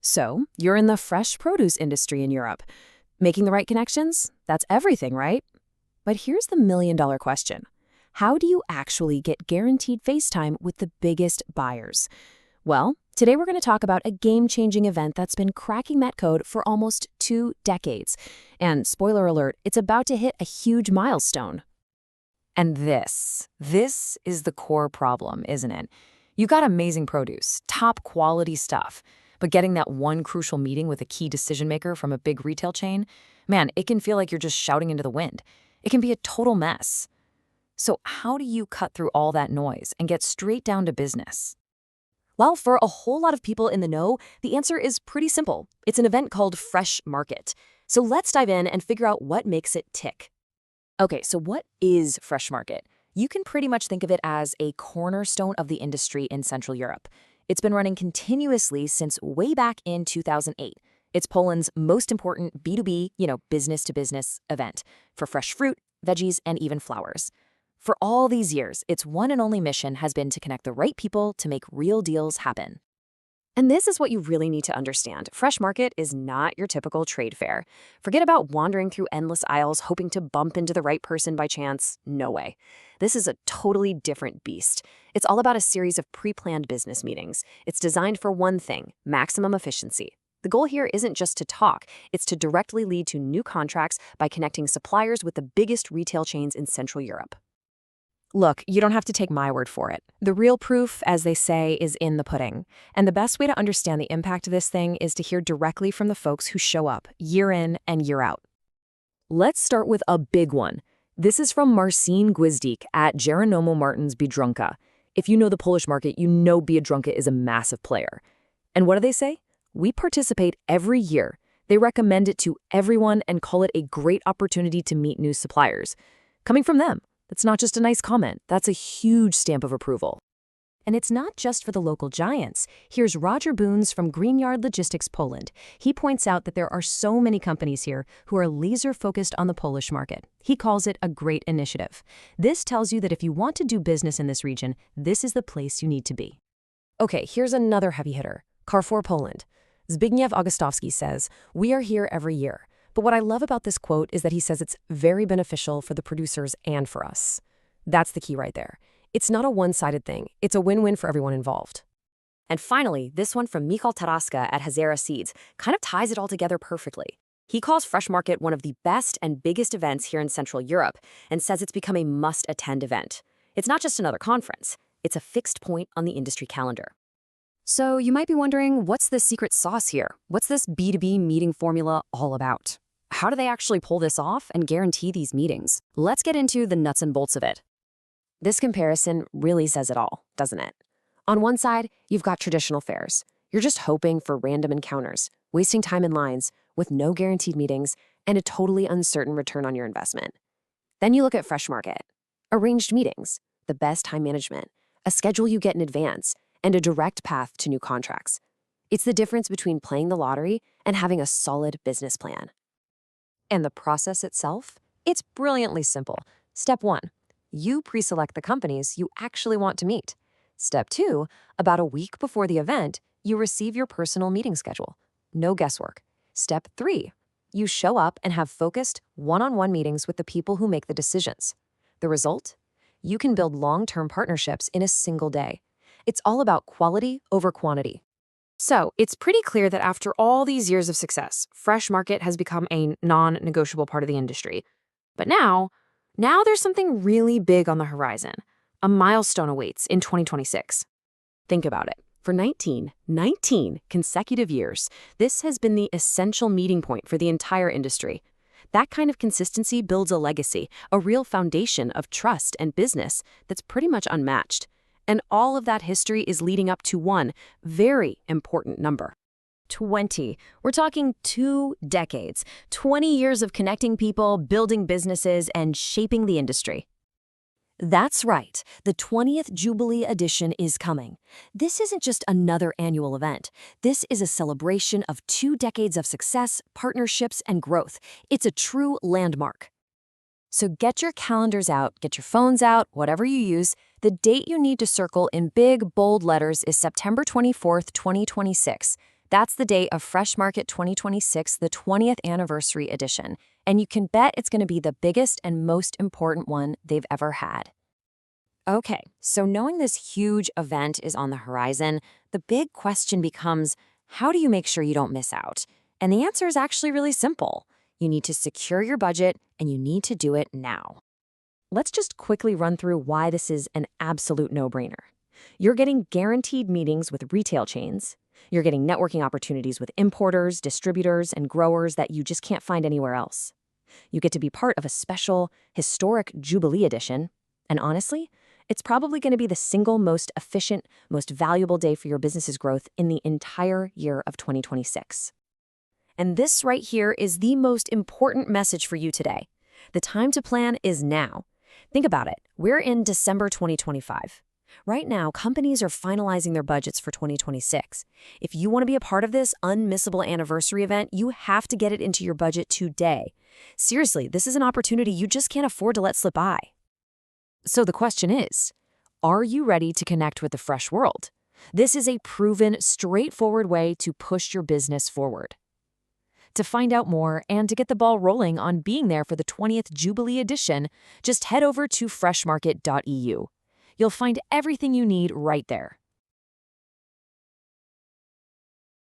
So, you're in the fresh produce industry in Europe. Making the right connections? That's everything, right? But here's the million-dollar question. How do you actually get guaranteed face time with the biggest buyers? Well, today we're going to talk about a game-changing event that's been cracking that code for almost 2 decades. And spoiler alert, it's about to hit a huge milestone. And this is the core problem, isn't it? You got amazing produce, top quality stuff, but getting that one crucial meeting with a key decision maker from a big retail chain, man, it can feel like you're just shouting into the wind. It can be a total mess. So how do you cut through all that noise and get straight down to business? Well, for a whole lot of people in the know, the answer is pretty simple. It's an event called Fresh Market. So let's dive in and figure out what makes it tick. Okay, so what is Fresh Market? You can pretty much think of it as a cornerstone of the industry in Central Europe. It's been running continuously since way back in 2008. It's Poland's most important B2B, business-to-business event for fresh fruit, veggies, and even flowers. For all these years, its one and only mission has been to connect the right people to make real deals happen. And this is what you really need to understand. Fresh Market is not your typical trade fair. Forget about wandering through endless aisles hoping to bump into the right person by chance. No way. This is a totally different beast. It's all about a series of pre-planned business meetings. It's designed for one thing, maximum efficiency. The goal here isn't just to talk, it's to directly lead to new contracts by connecting suppliers with the biggest retail chains in Central Europe. Look, you don't have to take my word for it. The real proof, as they say, is in the pudding. And the best way to understand the impact of this thing is to hear directly from the folks who show up, year in and year out. Let's start with a big one. This is from Marcin Gwizdik at Jeronomo Martins Biedronka. If you know the Polish market, you know Biedronka is a massive player. And what do they say? We participate every year. They recommend it to everyone and call it a great opportunity to meet new suppliers. Coming from them. That's not just a nice comment, that's a huge stamp of approval. And it's not just for the local giants. Here's Roger Boons from Greenyard Logistics Poland. He points out that there are so many companies here who are laser-focused on the Polish market. He calls it a great initiative. This tells you that if you want to do business in this region, this is the place you need to be. Okay, here's another heavy hitter, Carrefour Poland. Zbigniew Augustowski says, "We are here every year." But what I love about this quote is that he says it's very beneficial for the producers and for us. That's the key right there. It's not a one-sided thing. It's a win-win for everyone involved. And finally, this one from Michal Taraska at Hazara Seeds kind of ties it all together perfectly. He calls Fresh Market one of the best and biggest events here in Central Europe and says it's become a must-attend event. It's not just another conference. It's a fixed point on the industry calendar. So you might be wondering, what's the secret sauce here? What's this B2B meeting formula all about? How do they actually pull this off and guarantee these meetings? Let's get into the nuts and bolts of it. This comparison really says it all, doesn't it? On one side, you've got traditional fairs. You're just hoping for random encounters, wasting time in lines with no guaranteed meetings and a totally uncertain return on your investment. Then you look at Fresh Market. Arranged meetings, the best time management, a schedule you get in advance, and a direct path to new contracts. It's the difference between playing the lottery and having a solid business plan. And the process itself? It's brilliantly simple. Step 1, you pre-select the companies you actually want to meet. Step 2, about a week before the event, you receive your personal meeting schedule. No guesswork. Step 3, you show up and have focused one-on-one meetings with the people who make the decisions. The result? You can build long-term partnerships in a single day. It's all about quality over quantity. So it's pretty clear that after all these years of success, Fresh Market has become a non-negotiable part of the industry. But now there's something really big on the horizon. A milestone awaits in 2026. Think about it. For 19 consecutive years, this has been the essential meeting point for the entire industry. That kind of consistency builds a legacy, a real foundation of trust and business that's pretty much unmatched. And all of that history is leading up to one very important number. 20. We're talking 2 decades, 20 years of connecting people, building businesses, and shaping the industry. That's right, the 20th Jubilee edition is coming. This isn't just another annual event. This is a celebration of 2 decades of success, partnerships, and growth. It's a true landmark. So get your calendars out, get your phones out, whatever you use. The date you need to circle in big, bold letters is September 24th, 2026. That's the day of Fresh Market 2026, the 20th anniversary edition, and you can bet it's going to be the biggest and most important one they've ever had. Okay, so knowing this huge event is on the horizon, the big question becomes, how do you make sure you don't miss out? And the answer is actually really simple. You need to secure your budget, and you need to do it now. Let's just quickly run through why this is an absolute no-brainer. You're getting guaranteed meetings with retail chains. You're getting networking opportunities with importers, distributors, and growers that you just can't find anywhere else. You get to be part of a special, historic Jubilee edition. And honestly, it's probably going to be the single most efficient, most valuable day for your business's growth in the entire year of 2026. And this right here is the most important message for you today. The time to plan is now. Think about it. We're in December 2025. Right now, companies are finalizing their budgets for 2026. If you want to be a part of this unmissable anniversary event, you have to get it into your budget today. Seriously, this is an opportunity you just can't afford to let slip by. So the question is, are you ready to connect with the fresh world? This is a proven, straightforward way to push your business forward. To find out more and to get the ball rolling on being there for the 20th Jubilee edition, just head over to freshmarket.eu. You'll find everything you need right there.